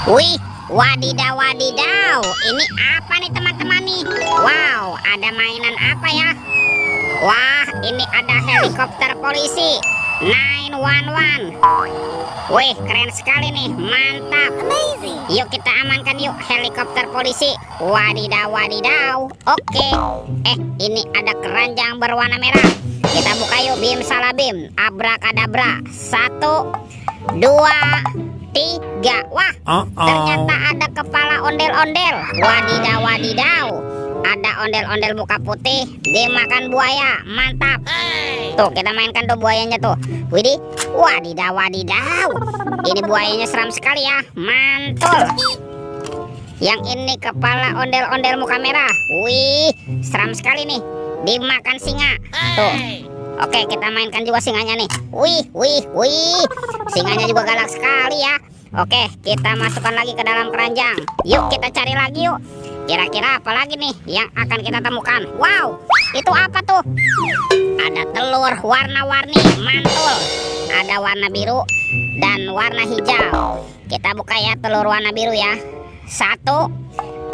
Wih, wadidaw wadidaw. Ini apa nih teman-teman nih? Wow, ada mainan apa ya? Wah, ini ada helikopter polisi 911. Wih, keren sekali nih, mantap. Amazing. Yuk kita amankan yuk helikopter polisi. Wadidaw wadidaw. Oke. Ini ada keranjang berwarna merah. Kita buka yuk, bim salah bim. Abrakadabra. 1, 2, 3. Wah, ternyata ada kepala ondel-ondel. Wadidaw wadidaw. Ada ondel-ondel muka putih dimakan buaya. Mantap. Tuh, kita mainkan tuh buayanya tuh. Widih, wadidaw wadidaw. Ini buayanya seram sekali ya. Mantul. Yang ini kepala ondel-ondel muka merah. Wih, seram sekali nih. Dimakan singa. Tuh. Oke, kita mainkan juga singanya nih. Wih, wih, wih. Singanya juga galak sekali ya. Oke, kita masukkan lagi ke dalam keranjang. Yuk, kita cari lagi yuk. Kira-kira apa lagi nih yang akan kita temukan? Wow, itu apa tuh? Ada telur warna-warni, mantul. Ada warna biru dan warna hijau. Kita buka ya telur warna biru ya. 1,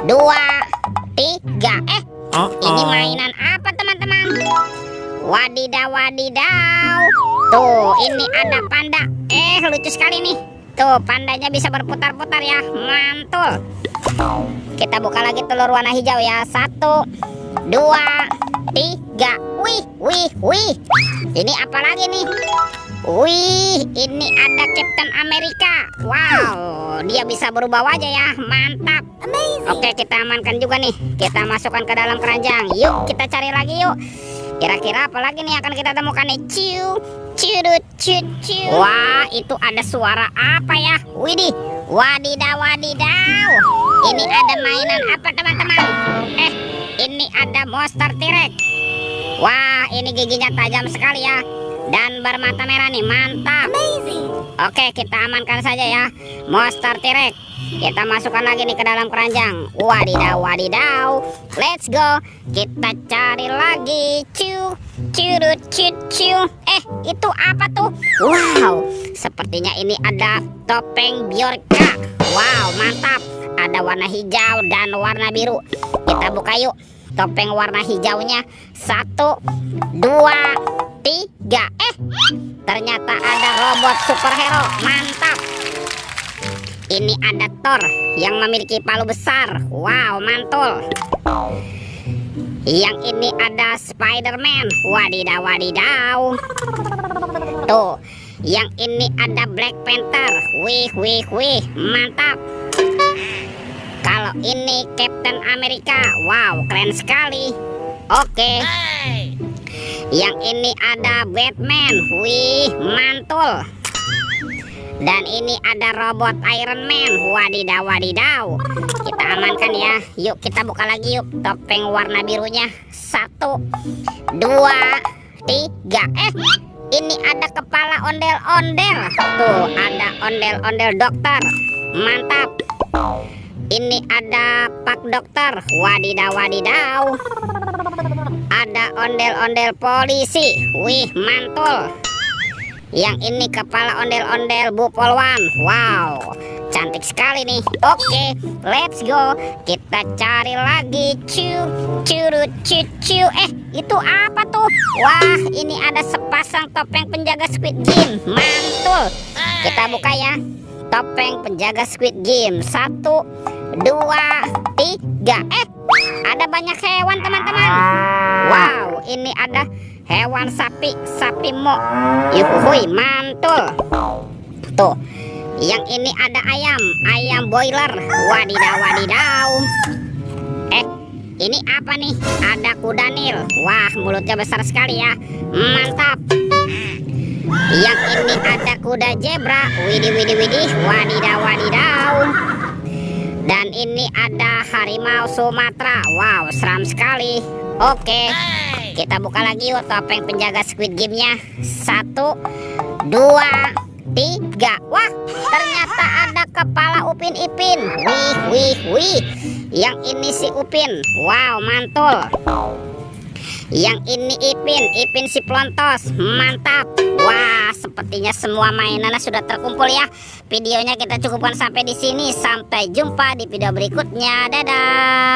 2, 3. Ini mainan apa teman-teman? Wadidaw wadidaw. Tuh, ini ada panda. Lucu sekali nih. Tuh, pandanya bisa berputar-putar ya. Mantul. Kita buka lagi telur warna hijau ya. 1, 2, 3. Wih, wih, wih. Ini apa lagi nih? Wih, ini ada Captain America. Wow, dia bisa berubah wajah ya. Mantap. Amazing. Oke, kita amankan juga nih. Kita masukkan ke dalam keranjang. Yuk, kita cari lagi yuk. Kira-kira apa lagi nih akan kita temukan nih? Ciu, ciu, ciu, ciu. Wah, itu ada suara apa ya? Widih, wadidaw wadidaw. Ini ada mainan apa teman-teman? Ini ada monster T-Rex. Wah, ini giginya tajam sekali ya. Dan bermata merah nih, mantap. Amazing. Oke, kita amankan saja ya monster T-Rex. Kita masukkan lagi nih ke dalam keranjang. Wadidaw wadidaw. Let's go. Kita cari lagi. Ciu, ciu, ciu, ciu. Itu apa tuh? Wow, sepertinya ini ada topeng Bjorka. Wow, mantap. Ada warna hijau dan warna biru. Kita buka yuk topeng warna hijaunya. 1, 2, 3. Ternyata ada robot superhero. Mantap. Ini ada Thor yang memiliki palu besar. Wow, mantul. Yang ini ada Spider-Man. Wadidaw wadidaw. Tuh, yang ini ada Black Panther. Wih, wih, wih, mantap. Kalau ini Captain America. Wow, keren sekali. Oke. Yang ini ada Batman. Wih, mantul. Dan ini ada robot Iron Man. Wadidaw wadidaw. Kita amankan ya. Yuk kita buka lagi yuk topeng warna birunya. 1, 2, 3. Ini ada kepala ondel-ondel. Tuh, ada ondel-ondel dokter. Mantap. Ini ada Pak Dokter. Wadidaw wadidaw. Ada ondel-ondel polisi. Wih, mantul. Yang ini kepala ondel-ondel Bu Polwan. Wow, cantik sekali nih. Oke, let's go. Kita cari lagi. Ciu, ciu, ciu, ciu. Itu apa tuh? Wah, ini ada sepasang topeng penjaga Squid Game. Mantul. Kita buka ya topeng penjaga Squid Game. 1, 2, 3. Ada banyak hewan teman-teman. Wow, ini ada hewan sapi mo. Yuhui, mantul. Tuh, yang ini ada ayam boiler. Wadidaw wadidaw. Ini apa nih? Ada kuda Nil. Wah, mulutnya besar sekali ya. Mantap. Yang ini ada kuda zebra. Widih widih widih. Wadidaw wadidaw. Dan ini ada harimau Sumatera. Wow, seram sekali. Oke, kita buka lagi yuk topeng penjaga Squid Game-nya. 1, 2, 3. Wah, ternyata ada kepala Upin Ipin. Wih, wih, wih. Yang ini si Upin. Wow, mantul. Yang ini Ipin si Plontos. Mantap. Wah, sepertinya semua mainannya sudah terkumpul ya. Videonya kita cukupkan sampai di sini. Sampai jumpa di video berikutnya. Dadah.